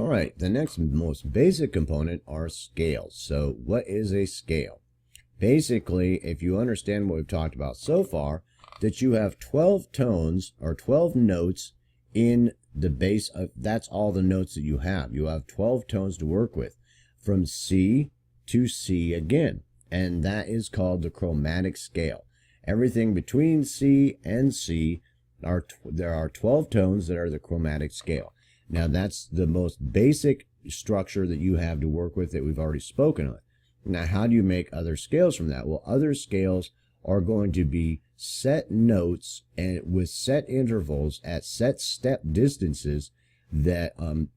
right, the next most basic component are scales. So what is a scale? Basically, if you understand what we've talked about so far, that you have 12 tones or 12 notes in the base of, that's all the notes that you have. You have 12 tones to work with from C to C again, and that is called the chromatic scale. Everything between C and C, there are 12 tones that are the chromatic scale. Now that's the most basic structure that you have to work with that we've already spoken on. Now how do you make other scales from that? Well, other scales are going to be set notes and with set intervals at set step distances that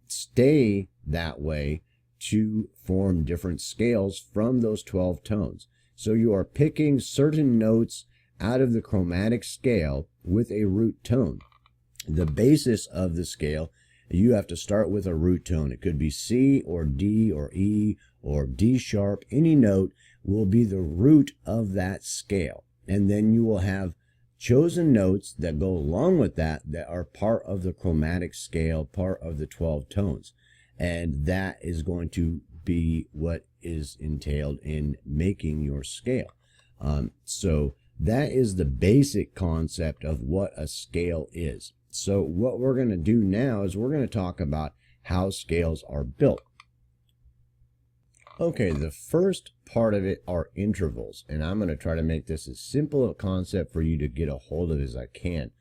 stay that way to form different scales from those 12 tones. So you are picking certain notes out of the chromatic scale with a root tone. The basis of the scale, you have to start with a root tone. It could be C or D or E or D sharp. Any note will be the root of that scale. And then you will have chosen notes that go along with that are part of the chromatic scale, part of the 12 tones. And that is going to be what is entailed in making your scale. So that is the basic concept of what a scale is. So what we're going to do now is we're going to talk about how scales are built. Okay, the first part of it are intervals, and I'm going to try to make this as simple a concept for you to get a hold of as I can.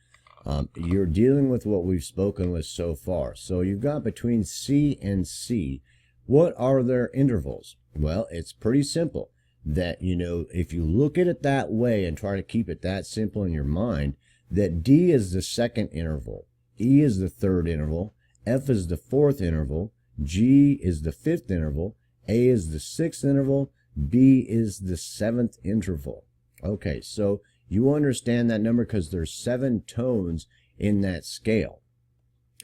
You're dealing with what we've spoken with so far. So you've got between C and C. What are their intervals? Well, it's pretty simple. That, you know, if you look at it that way and try to keep it that simple in your mind, that D is the second interval, E is the third interval, F is the fourth interval, G is the fifth interval, A is the sixth interval, B is the seventh interval. Okay, so you understand that number because there's 7 tones in that scale.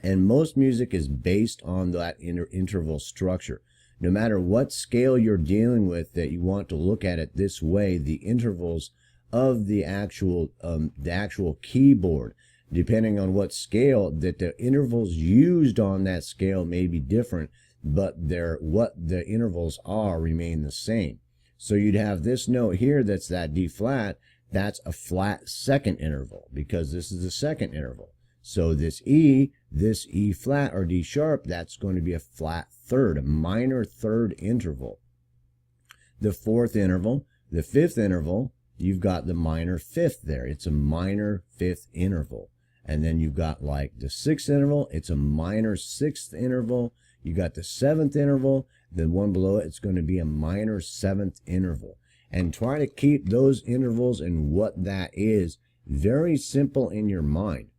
And most music is based on that interval structure. No matter what scale you're dealing with that you want to look at it this way, the intervals of the actual keyboard, depending on what scale, that the intervals used on that scale may be different, but what the intervals are remain the same. So you'd have this note here that's that D flat, that's a flat second interval because this is the second interval. So this E flat or D sharp, that's going to be a flat third, a minor third interval. The fourth interval, the fifth interval, you've got the minor fifth there. It's a minor fifth interval. And then you've got like the sixth interval, it's a minor sixth interval. You got the seventh interval, then one below it, it's going to be a minor seventh interval. And try to keep those intervals and what that is very simple in your mind.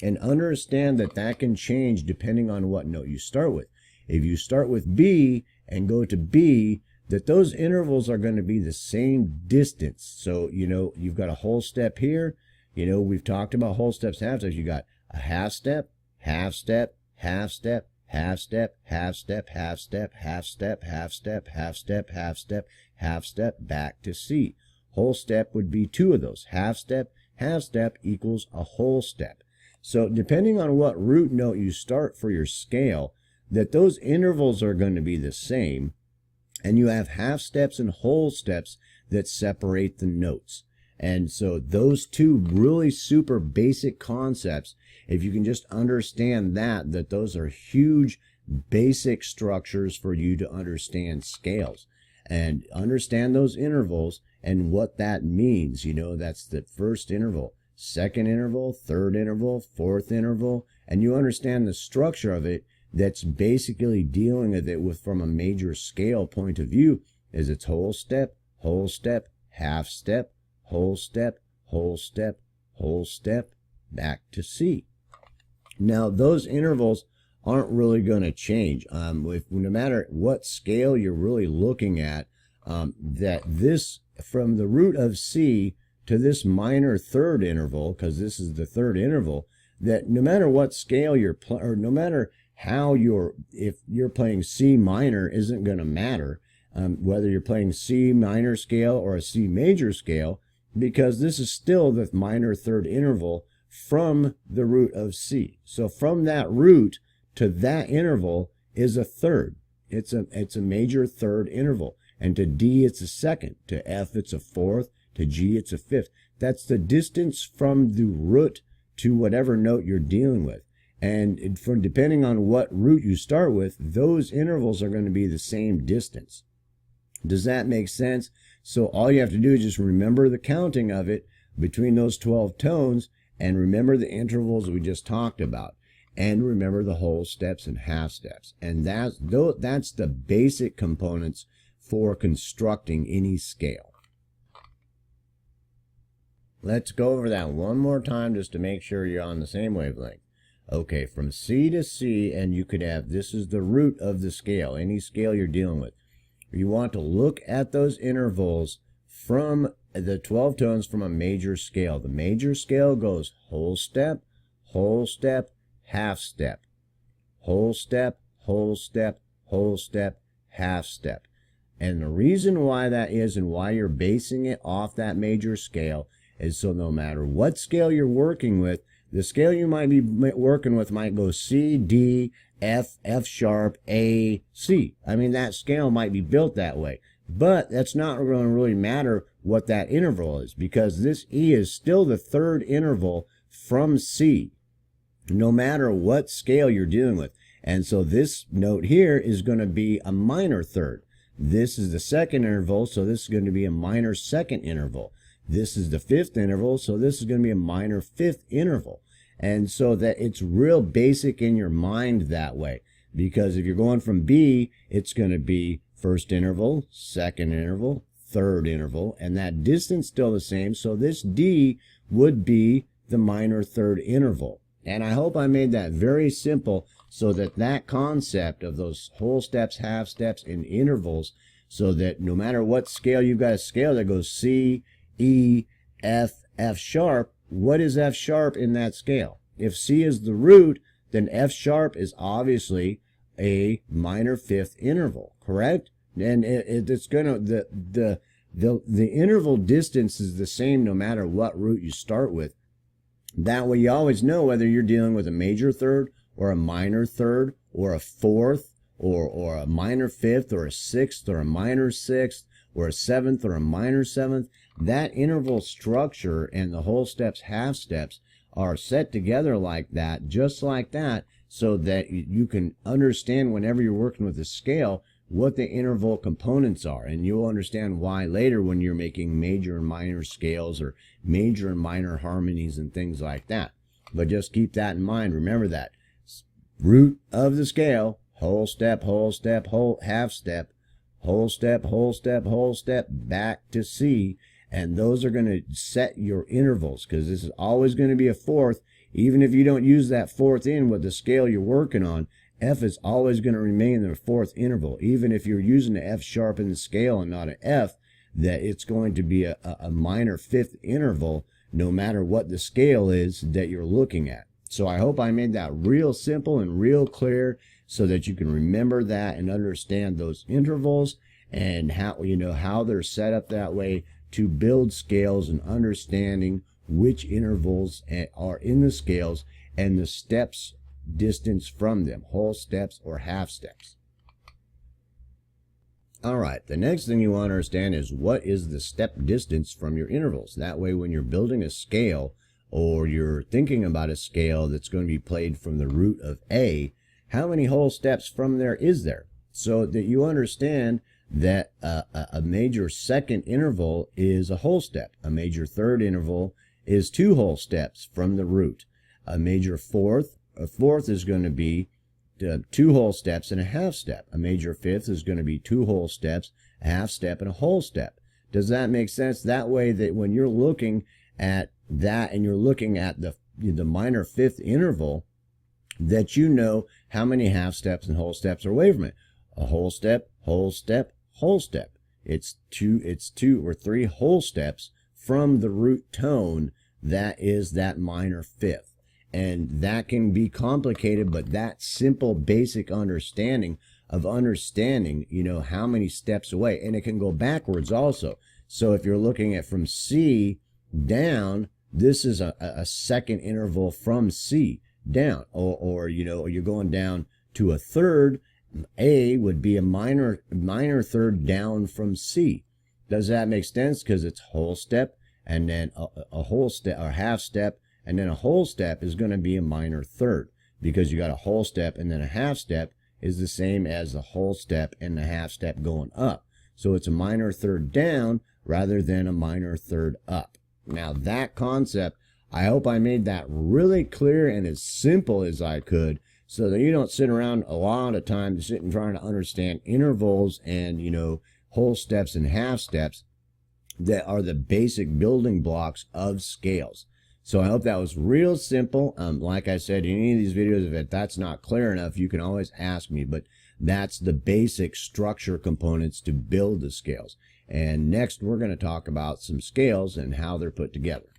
And understand that that can change depending on what note you start with. If you start with B and go to B, that those intervals are going to be the same distance. So, you know, you've got a whole step here. You know, we've talked about whole steps, half steps. You got a half step, half step, half step, half step, half step, half step, half step, half step, half step, half step, half step, back to C. Whole step would be 2 of those. Half step equals a whole step. So depending on what root note you start for your scale, that those intervals are going to be the same, and you have half steps and whole steps that separate the notes. And so those two really super basic concepts, if you can just understand that those are huge basic structures for you to understand scales and understand those intervals and what that means. You know, that's the first interval, second interval, third interval, fourth interval, and you understand the structure of it. That's basically dealing with it from a major scale point of view is its whole step, half step, whole step, whole step, whole step, back to C. Now those intervals aren't really going to change. No matter what scale you're really looking at, that this from the root of C to this minor third interval, because this is the third interval, that no matter what scale you're playing, or no matter how if you're playing C minor isn't going to matter, whether you're playing C minor scale or a C major scale, because this is still the minor third interval from the root of C. So from that root to that interval is a third. It's a major third interval. And to D, it's a second. To F, it's a fourth. To G, it's a fifth. That's the distance from the root to whatever note you're dealing with. And from depending on what root you start with, those intervals are going to be the same distance. Does that make sense? So all you have to do is just remember the counting of it between those 12 tones, and remember the intervals we just talked about, and remember the whole steps and half steps. And that's the basic components for constructing any scale. Let's go over that one more time just to make sure you're on the same wavelength. Okay, from C to C, and you could have, this is the root of the scale, any scale you're dealing with. You want to look at those intervals from the 12 tones from a major scale. The major scale goes whole step, half step, whole step, whole step, whole step, half step. And the reason why that is and why you're basing it off that major scale is so no matter what scale you're working with, the scale you might be working with might go C, D, F, F sharp, A, C. I mean, that scale might be built that way. But that's not going to really matter what that interval is, because this E is still the third interval from C, no matter what scale you're dealing with. And so this note here is going to be a minor third. This is the second interval, so this is going to be a minor second interval. This is the fifth interval, so this is going to be a minor fifth interval. And so that it's real basic in your mind that way. Because if you're going from B, it's going to be first interval, second interval, third interval, and that distance still the same. So this D would be the minor third interval. And I hope I made that very simple so that that concept of those whole steps, half steps, and intervals, so that no matter what scale, you've got a scale that goes C, E, F, F sharp. What is F sharp in that scale? If C is the root, then F sharp is obviously a minor fifth interval, correct? And it's gonna the interval distance is the same no matter what root you start with. That way you always know whether you're dealing with a major third or a minor third or a fourth or a minor fifth or a sixth or a minor sixth or a seventh or a minor seventh. That interval structure and the whole steps, half steps are set together like that, just like that, so that you can understand whenever you're working with a scale what the interval components are. And you'll understand why later when you're making major and minor scales or major and minor harmonies and things like that. But just keep that in mind. Remember that. Root of the scale, whole step, whole step, whole half step, whole step, whole step, whole step, back to C. And those are going to set your intervals, because this is always going to be a fourth. Even if you don't use that fourth in with the scale you're working on, F is always going to remain in the fourth interval. Even if you're using the F sharp in the scale and not an F, that it's going to be a minor fifth interval no matter what the scale is that you're looking at. So I hope I made that real simple and real clear so that you can remember that and understand those intervals and how they're set up that way to build scales and understanding which intervals are in the scales and the steps distance from them, whole steps or half steps. All right, the next thing you want to understand is what is the step distance from your intervals. That way when you're building a scale or you're thinking about a scale that's going to be played from the root of A, how many whole steps from there is there? So that you understand that a major second interval is a whole step. A major third interval is 2 whole steps from the root. A major fourth is going to be 2 whole steps and a half step. A major fifth is going to be 2 whole steps, a half step, and a whole step. Does that make sense? That way that when you're looking at that and you're looking at the minor fifth interval, that you know how many half steps and whole steps are away from it. A whole step, whole step, whole step. It's 2 or 3 whole steps from the root tone that is that minor fifth. And that can be complicated, but that simple basic understanding of understanding, how many steps away. And it can go backwards also. So if you're looking at from C down, this is a second interval from C down. Or you're going down to a third, A would be a minor third down from C. Does that make sense? Because it's whole step and then a whole step or half step, and then a whole step is going to be a minor third, because you got a whole step and then a half step is the same as the whole step and the half step going up. So it's a minor third down rather than a minor third up. Now that concept, I hope I made that really clear and as simple as I could, so that you don't sit around a lot of time sitting trying to understand intervals and, you know, whole steps and half steps that are the basic building blocks of scales. So I hope that was real simple. Like I said, in any of these videos, if that's not clear enough, you can always ask me, but that's the basic structure components to build the scales. And next, we're going to talk about some scales and how they're put together.